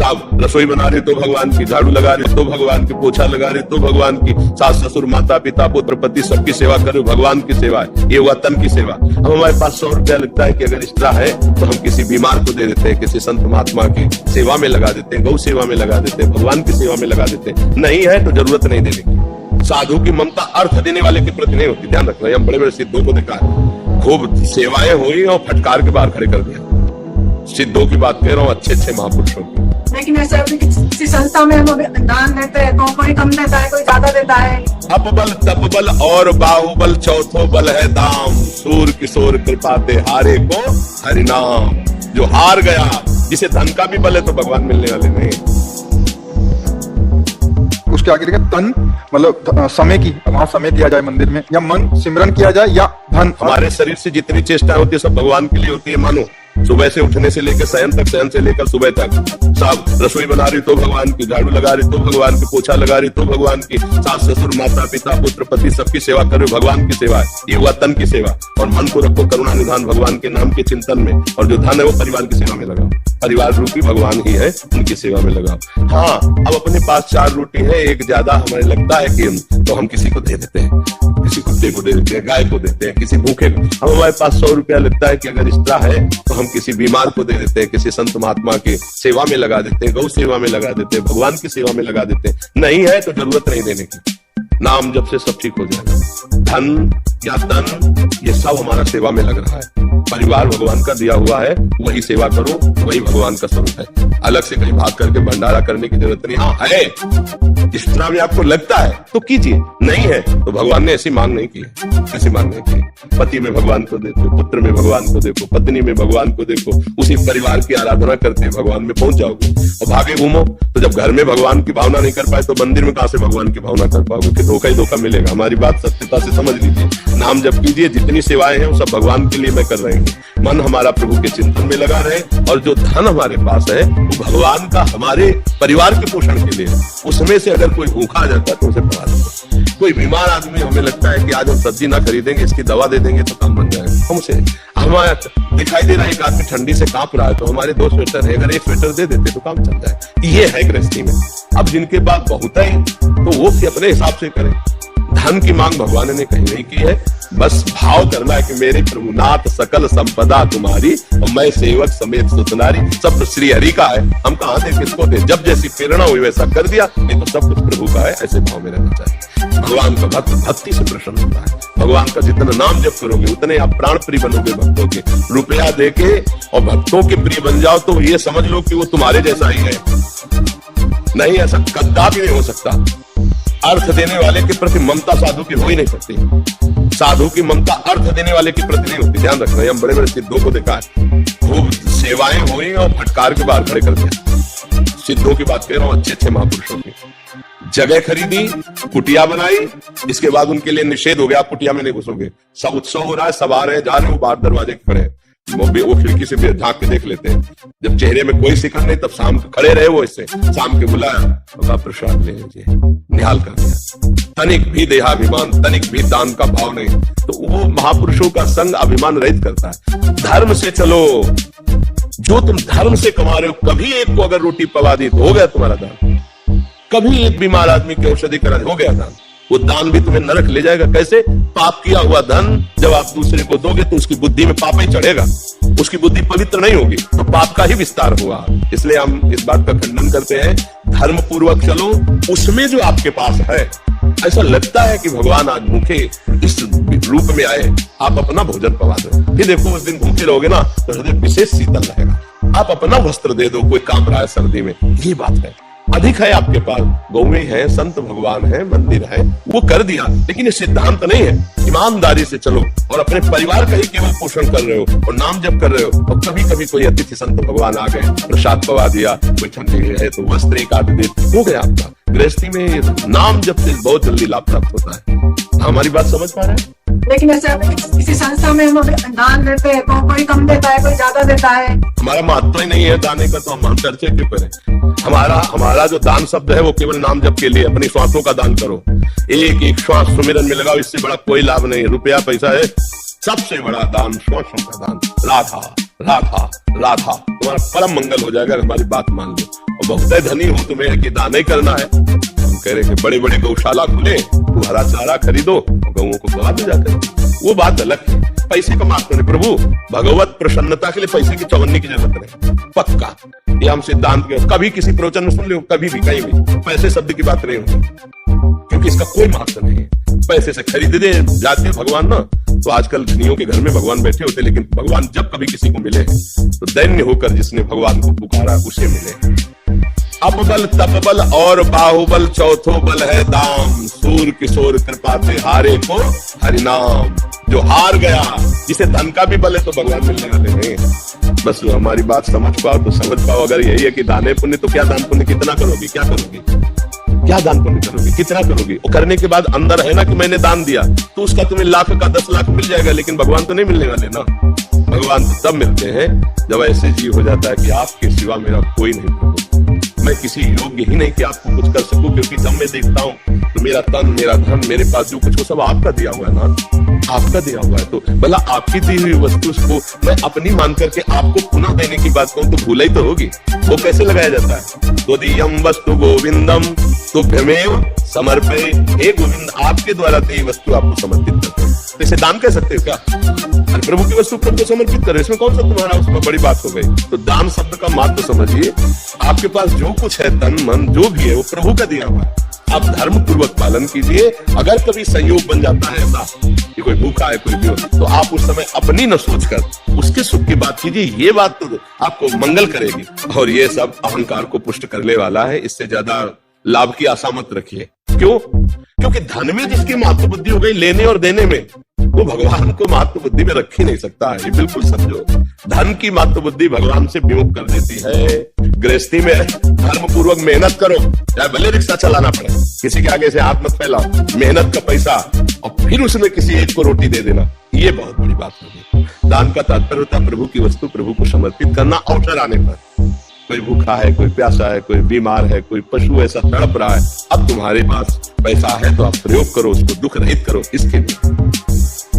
साहब रसोई बना रहे तो भगवान की, झाड़ू लगा रहे तो भगवान की, पोछा लगा रहे तो भगवान की, सास ससुर माता पिता पुत्र पति सबकी सेवा कर रहे हो, भगवान की सेवा है। ये हुआ तन की सेवा। अब हमारे पास 100 रुपया लगता है कि अगर एक्स्ट्रा है तो हम किसी बीमार को दे देते हैं, किसी संत महात्मा की सेवा में लगा देते हैं, गौ सेवा में लगा देते हैं, भगवान की सेवा में लगा देते हैं। नहीं है तो जरूरत नहीं देने की। साधु की ममता अर्थ देने वाले के प्रति नहीं होती, ध्यान रखना। हम बड़े बड़े सिद्धों को देखा है, खूब सेवाएं हुई और फटकार के बाहर खड़े कर दिया। सिद्धों की बात कह रहा हूँ, अच्छे अच्छे महापुरुषों की। लेकिन ऐसा किसी संस्था में हम दान देते हैं तो कोई कम देता है, कोई ज्यादा देता है। अपबल तपबल और बाहुबल चौथो बल है दाम, सूर किशोर कृपा ते हारे को हरिनाम। जो हार गया, जिसे धन का भी बल है तो भगवान मिलने वाले नहीं। उसके आगे देखिए, तन मतलब समय की, वहाँ समय दिया जाए मंदिर में, या मन सिमरन किया जाए, या धन। हमारे शरीर से जितनी चेष्टा होती है सब भगवान के लिए होती है। मानो सुबह से उठने से लेकर शयन तक, शयन से लेकर सुबह तक, साहब रसोई बना रही तो भगवान की, झाड़ू लगा रही तो भगवान की, पोछा लगा रही तो भगवान की, सास ससुर माता पिता पुत्र पति सबकी सेवा कर रहे हो, भगवान की सेवा है। ये हुआ तन की सेवा। और मन को रखो करुणा निधान भगवान के नाम के चिंतन में, और जो धन है वो परिवार की सेवा में लगाओ। परिवार रूपी भगवान ही है, उनकी सेवा में लगाओ। हाँ, अब अपने पास 4 रोटी है, एक ज्यादा हमें लगता है कि तो हम किसी को दे देते हैं, किसी कुत्ते को दे देते हैं, गाय को देते हैं, किसी भूखे को। अब हमारे पास 100 रुपया लगता है कि अगर एक्स्ट्रा है तो हम किसी बीमार को दे देते हैं, किसी संत महात्मा की सेवा में लगा देते हैं, गौ सेवा में लगा देते हैं, भगवान की सेवा में लगा देते हैं। नहीं है तो जरूरत नहीं देने की। नाम जब से सब ठीक हो जाएगा। धन या तन ये सब हमारा सेवा में लग रहा है। परिवार भगवान का दिया हुआ है, वही सेवा करो, वही भगवान का स्वरूप है। अलग से कहीं भाग करके भंडारा करने की जरूरत नहीं। हाँ है, इस तरह में आपको लगता है तो कीजिए, नहीं है तो भगवान ने ऐसी मांग नहीं की, ऐसी मांग नहीं की। पति में भगवान को देखो, पुत्र में भगवान को देखो, पत्नी में भगवान को देखो, उसी परिवार की आराधना करते भगवान में पहुंच जाओगे। और भागे घूमो तो जब घर में भगवान की भावना नहीं कर पाए तो मंदिर में कहां से भगवान की भावना कर पाओगे? कि धोखा ही धोखा मिलेगा। हमारी बात सत्यता से समझ लीजिए। नाम जप कीजिए, जितनी सेवाएं हैं वो सब भगवान के लिए मैं कर रहे हैं। मन हमारा प्रभु के चिंतन में लगा रहे, और जो धन हमारे पास है वो भगवान का हमारे परिवार के पोषण के लिए। उसमें से अगर कोई भूखा आ जाता है तो उसे पढ़ा दो। कोई बीमार आदमी, हमें लगता है कि आज हम सब्जी ना खरीदेंगे, इसकी दवा दे देंगे तो काम बन जाएगा, हम उसे। हमारा दिखाई दे रहा है एक आदमी ठंडी से कांप रहा है तो हमारे 2 स्वेटर है, अगर 1 स्वेटर दे देते तो काम चल जाए। ये है गृहस्थी में। अब जिनके पास बहुत है तो वो अपने हिसाब से करें। धन की मांग भगवान ने कहीं नहीं की है। बस भाव करना है कि मेरे प्रभुनाथ सकल संपदा तुम्हारी, और मैं सेवक समेत सुतनारी। सब श्री हरि का है, हम कहाँ दे किसको दे? जब जैसी प्रेरणा हुई वैसा कर दिया, नहीं तो सब कुछ प्रभु का है। ऐसे भाव में रहना चाहिए। भगवान का भक्त भक्ति से प्रसन्न होता है। भगवान का जितना नाम जप करोगे उतने आप प्राण प्रिय बनोगे भक्तों के। रुपया देके और भक्तों के प्रिय बन जाओ तो ये समझ लो कि वो तुम्हारे जैसा ही है। नहीं, ऐसा कदापि नहीं हो सकता। अर्थ देने वाले के प्रति ममता साधु की हो ही नहीं सकती। साधु की ममता अर्थ देने वाले के प्रति नहीं होती, ध्यान रखना। हम बड़े बड़े सिद्धों को देखा है, खूब सेवाएं हुई और फटकार के बाहर खड़े कर दिया। सिद्धों की बात कह रहा हूँ, अच्छे अच्छे महापुरुषों की। जगह खरीदी, कुटिया बनाई, इसके बाद उनके लिए निषेध हो गया, आप कुटिया में नहीं घुसोगे। सब उत्सव हो रहा है, सब आ रहे हैं, जा रहे हो, बाहर दरवाजे के खड़े। वो खिड़की से भी झांक के देख लेते हैं। जब चेहरे में कोई शिकन नहीं तब शाम को खड़े रहे वो, इससे शाम के बुलाया तो आप प्रसाद ले लीजिए, निहाल कर दिया। तनिक भी देहाभिमान, तनिक भी दान का भाव नहीं। तो वो महापुरुषों का संग अभिमान रहित करता है। धर्म से चलो, जो तुम धर्म से कमा रहे हो। कभी एक को अगर रोटी पवा दी तो हो गया तुम्हारा दान। कभी एक बीमार आदमी की औषधि करा दी, हो गया दान। वो दान भी तुम्हें नरक ले जाएगा। कैसे? पाप किया हुआ धन जब आप दूसरे को दोगे तो उसकी बुद्धि में पाप ही चढ़ेगा, उसकी बुद्धि पवित्र नहीं होगी, तो पाप का ही विस्तार हुआ। इसलिए हम इस बात का खंडन करते हैं, धर्म पूर्वक चलो। उसमें जो आपके पास है, ऐसा लगता है कि भगवान आज भूखे इस रूप में आए, आप अपना भोजन पवा दो। फिर देखो उस दिन भूखे रहोगे ना तो हृदय विशेष शीतल रहेगा। आप अपना वस्त्र दे दो, कोई काम रहा है सर्दी में, ये बात है। अधिक है आपके पास, गौएं है, संत भगवान है, मंदिर है, वो कर दिया। लेकिन ये सिद्धांत नहीं है। ईमानदारी से चलो और अपने परिवार का ही केवल पोषण कर रहे हो और नाम जप कर रहे हो। और कभी कभी कोई अतिथि संत भगवान आ गए, प्रसाद पवा दिया, कोई ठंडी है तो वस्त्र एक आध दे, हो गया आपका। गृहस्थी में नाम जप से बहुत जल्दी लाभ प्राप्त होता है। हमारी बात समझ पा रहे हैं? लेकिन ऐसे किसी संस्था में हम दान देते हैं तो कोई कम देता है, कोई ज्यादा देता है। हमारा महत्व ही नहीं है दाने का, तो हम चर्चा क्यों करें? हमारा जो दान शब्द है वो केवल नाम जप के लिए। अपनी श्वासों का दान करो, एक एक श्वास सुमिरन में लगाओ, इससे बड़ा कोई लाभ नहीं है। रुपया पैसा है, सबसे बड़ा दान श्वासों का दान। राधा राधा राधा, तुम्हारा परम मंगल हो जाएगा। हमारी बात मान लो। और बहुत धनी हो, तुम्हें कि दान ही करना है। हम कह रहे कि बड़े बड़े गौशाला खुले, तू हरा चारा खरीदो और गौओं को खवा दो जाकर। वो बात अलग है, पैसे का मात्र नहीं प्रभु, भगवत प्रसन्नता के लिए पैसे की चवन्नी की जरूरत नहीं, पक्का। ये हम सिद्धांत के कभी किसी प्रवचन में सुन लो, कभी भी कहीं भी पैसे शब्द की बात नहीं होगी, क्योंकि इसका कोई महत्व नहीं है। पैसे से खरीद दे जाते भगवान ना, तो आजकल धनियों के घर में भगवान बैठे होते, लेकिन भगवान जब कभी किसी को मिले तो दैन्य होकर जिसने भगवान को पुकारा उसे मिले। अब बल तप बल और बाहुबल, चौथो बल है दाम, सूर किशोर कृपा से हारे को हरिनाम। जो हार गया, जिसे धन का भी बल है तो भगवान मिलने वाले नहीं। बस हमारी बात समझ पाओ तो समझ पाओ। अगर यही है कि दाने पुण्य, तो क्या दान पुण्य कितना करोगी, क्या करोगी, क्या दान पुण्य करोगी, कितना करोगी? वो करने के बाद अंदर है ना कि मैंने दान दिया, तो उसका तुम्हें लाख का 10 लाख मिल जाएगा, लेकिन भगवान तो नहीं मिलने वाले ना। भगवान तो तब मिलते हैं जब ऐसे जीव हो जाता है कि आपके सिवा मेरा कोई नहीं प्रभु, मैं किसी योग्य ही नहीं कि आपको कुछ कर सकूं, क्योंकि जब मैं देखता हूं तो मेरा तन, मेरा धन, मेरे पास जो कुछ वो सब आपका दिया हुआ है ना, आपका दिया हुआ है। तो भला आपकी दी हुई वस्तु को मैं अपनी मान करके आपको पुनः देने की बात कहूं तो भूल ही तो होगी। वो कैसे लगाया जाता है? त्वदीयं वस्तु गोविंदम तुभ्यमेव समर्पये, हे गोविंद आपके द्वारा दी वस्तु आपको समर्पित करते हैं। तो इसे दान कह सकते हो क्या? अरे प्रभु की वस्तु प्रभु को समर्पित करो, इसमें कौन सा तुम्हारा उसमें बड़ी बात हो गई? तो दान शब्द का महत्व समझिए, आपके पास जो कुछ है तन मन जो भी है वो प्रभु का दिया हुआ है, आप धर्म पूर्वक पालन कीजिए। अगर कभी संयोग बन जाता है ऐसा कि कोई भूखा है कोई भी, तो आप उस समय अपनी न सोचकर उसके सुख की बात कीजिए, ये बात तो आपको मंगल करेगी। और ये सब अहंकार को पुष्ट करने वाला है, इससे ज्यादा लाभ की आशा मत रखिए। क्यों? क्योंकि धन में जिसकी महत्व बुद्धि हो गई लेने और देने में, वो भगवान को महत्व बुद्धि में रख ही नहीं सकता है। ये बिल्कुल समझो, धन की महत्व बुद्धि भगवान से विमुख कर देती है। गृहस्थी में धर्म पूर्वक मेहनत करो, चाहे भले रिक्शा चलाना पड़े, किसी के आगे से हाथ मत फैलाओ, मेहनत का पैसा और फिर उसमें किसी एक को रोटी दे देना, ये बहुत बड़ी बात होगी। दान का तात्पर्य होता है प्रभु की वस्तु प्रभु को समर्पित करना। अवसर आने पर कोई भूखा है, कोई प्यासा है, कोई बीमार है, कोई पशु ऐसा तड़प रहा है, अब तुम्हारे पास पैसा है तो आप प्रयोग करो, उसको दुख रहित करो, इसके लिए